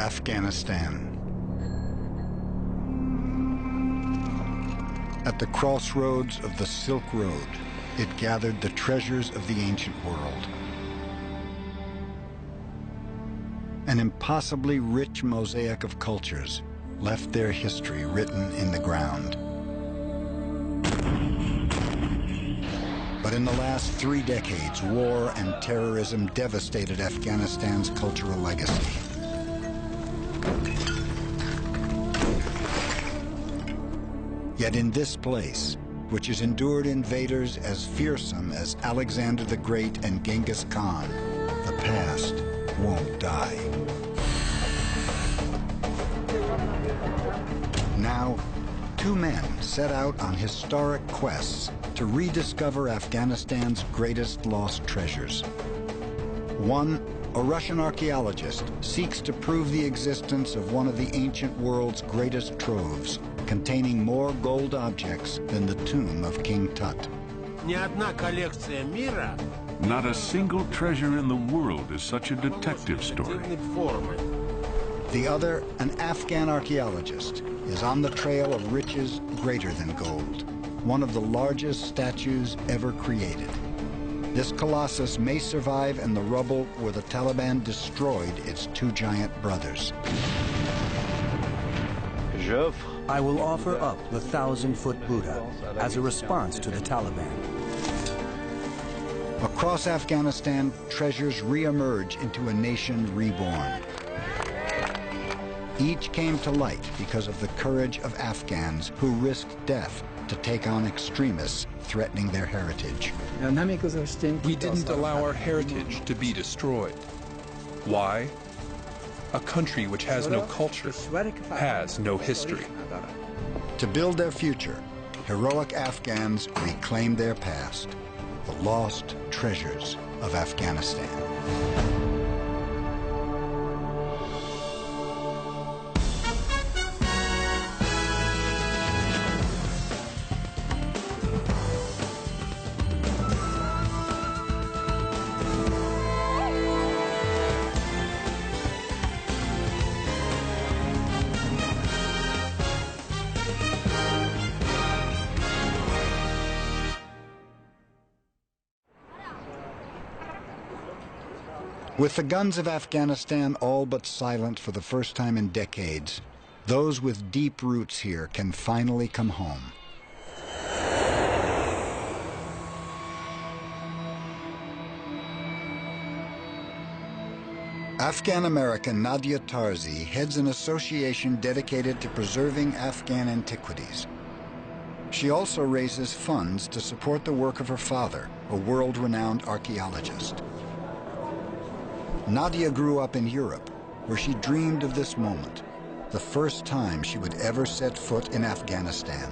Afghanistan. At the crossroads of the Silk Road, it gathered the treasures of the ancient world. An impossibly rich mosaic of cultures left their history written in the ground. But in the last 3 decades, war and terrorism devastated Afghanistan's cultural legacy. Yet in this place, which has endured invaders as fearsome as Alexander the Great and Genghis Khan, the past won't die. Now, 2 men set out on historic quests to rediscover Afghanistan's greatest lost treasures. One, a Russian archaeologist, seeks to prove the existence of one of the ancient world's greatest troves, containing more gold objects than the tomb of King Tut. Not a single treasure in the world is such a detective story. The other, an Afghan archaeologist, is on the trail of riches greater than gold, one of the largest statues ever created. This colossus may survive in the rubble where the Taliban destroyed its 2 giant brothers. I will offer up the 1,000-foot Buddha as a response to the Taliban. Across Afghanistan, treasures re-emerge into a nation reborn. Each came to light because of the courage of Afghans who risked death to take on extremists threatening their heritage. We didn't allow our heritage to be destroyed. Why? A country which has no culture has no history. To build their future, heroic Afghans reclaimed their past, the lost treasures of Afghanistan. With the guns of Afghanistan all but silent for the first time in decades, those with deep roots here can finally come home. Afghan-American Nadia Tarzi heads an association dedicated to preserving Afghan antiquities. She also raises funds to support the work of her father, a world-renowned archaeologist. Nadia grew up in Europe, where she dreamed of this moment, the first time she would ever set foot in Afghanistan,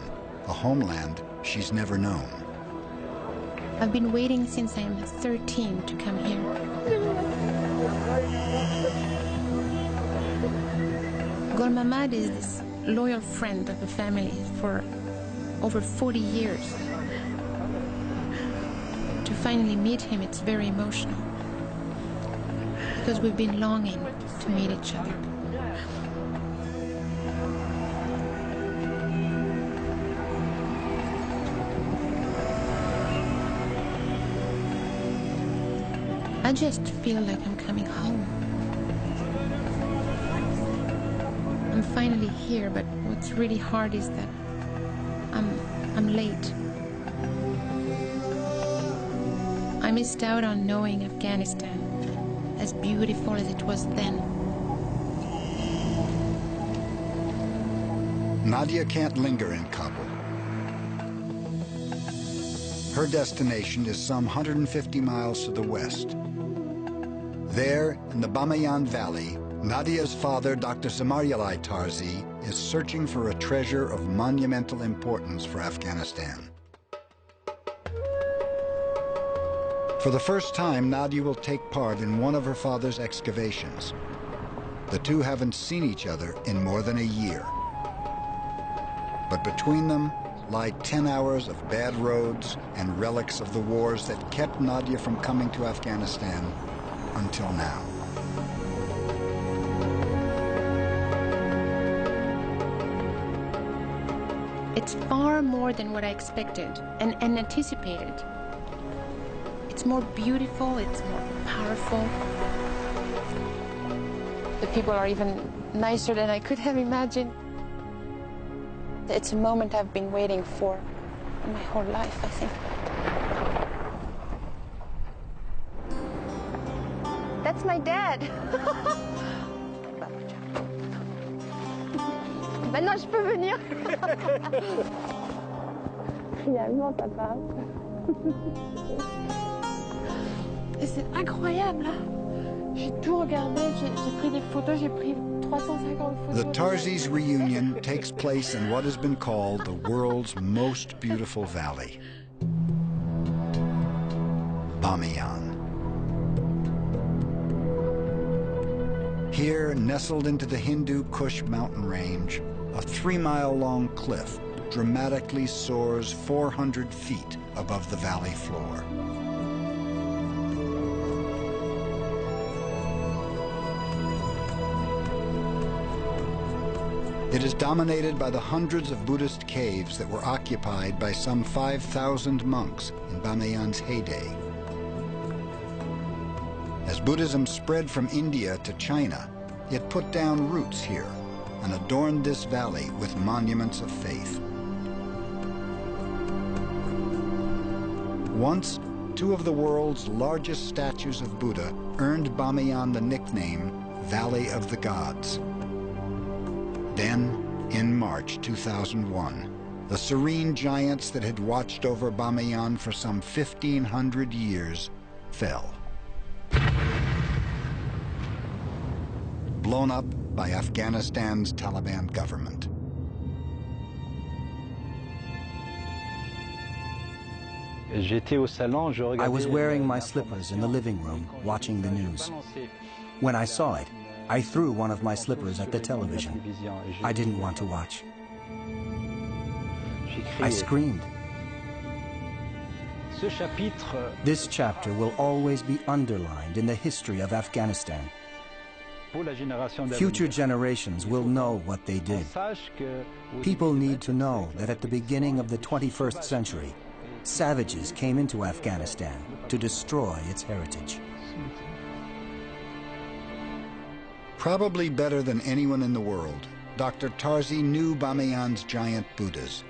a homeland she's never known. I've been waiting since I'm 13 to come here. Gul Mamad is this loyal friend of the family for over 40 years. To finally meet him, it's very emotional, because we've been longing to meet each other. I just feel like I'm coming home. I'm finally here, but what's really hard is that I'm late. I missed out on knowing Afghanistan, as beautiful as it was then. Nadia can't linger in Kabul. Her destination is some 150 miles to the west. There, in the Bamiyan Valley, Nadia's father, Dr. Zamaryalai Tarzi, is searching for a treasure of monumental importance for Afghanistan. For the first time, Nadia will take part in one of her father's excavations. The two haven't seen each other in more than a year. But between them lie 10 hours of bad roads and relics of the wars that kept Nadia from coming to Afghanistan until now. It's far more than what I expected and anticipated. It's more beautiful, it's more powerful. The people are even nicer than I could have imagined. It's a moment I've been waiting for my whole life, I think. That's my dad. Maintenant, je peux venir. Finalement, papa. C'est incroyable, là. J'ai tout regardé, j'ai pris des photos, j'ai pris 350 photos. The Tarzi's reunion takes place in what has been called the world's most beautiful valley, Bamiyan. Here, nestled into the Hindu Kush mountain range, a 3-mile-long cliff dramatically soars 400 feet above the valley floor. It is dominated by the hundreds of Buddhist caves that were occupied by some 5,000 monks in Bamiyan's heyday. As Buddhism spread from India to China, it put down roots here and adorned this valley with monuments of faith. Once, two of the world's largest statues of Buddha earned Bamiyan the nickname Valley of the Gods. Then, in March 2001, the serene giants that had watched over Bamiyan for some 1,500 years fell. Blown up by Afghanistan's Taliban government. I was wearing my slippers in the living room, watching the news. When I saw it, I threw one of my slippers at the television. I didn't want to watch. I screamed. This chapter will always be underlined in the history of Afghanistan. Future generations will know what they did. People need to know that at the beginning of the 21st century, savages came into Afghanistan to destroy its heritage. Probably better than anyone in the world, Dr. Tarzi knew Bamiyan's giant Buddhas.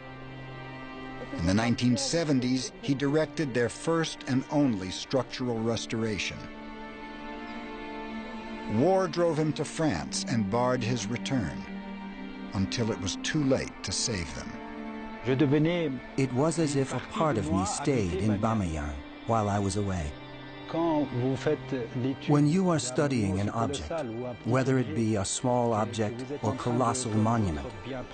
In the 1970s, he directed their first and only structural restoration. War drove him to France and barred his return, until it was too late to save them. It was as if a part of me stayed in Bamiyan while I was away. When you are studying an object, whether it be a small object or colossal monument,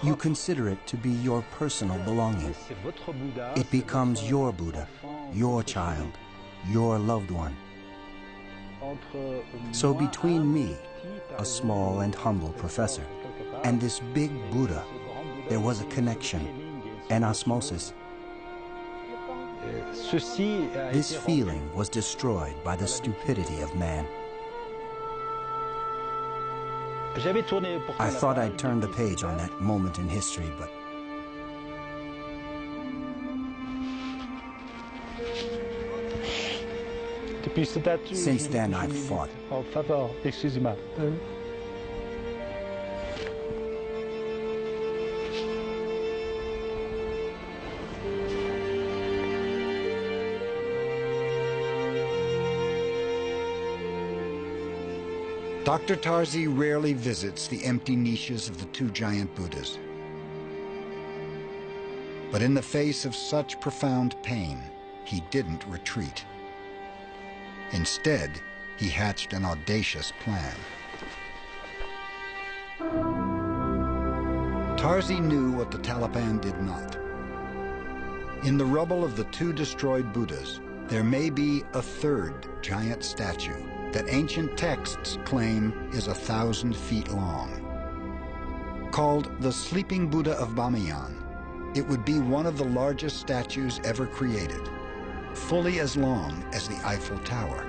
you consider it to be your personal belonging. It becomes your Buddha, your child, your loved one. So between me, a small and humble professor, and this big Buddha, there was a connection, an osmosis. This feeling was destroyed by the stupidity of man. I thought I'd turn the page on that moment in history, but since then I've fought. Dr. Tarzi rarely visits the empty niches of the two giant Buddhas. But in the face of such profound pain, he didn't retreat. Instead, he hatched an audacious plan. Tarzi knew what the Taliban did not. In the rubble of the two destroyed Buddhas, there may be a third giant statue that ancient texts claim is 1,000 feet long. Called the Sleeping Buddha of Bamiyan, it would be one of the largest statues ever created, fully as long as the Eiffel Tower.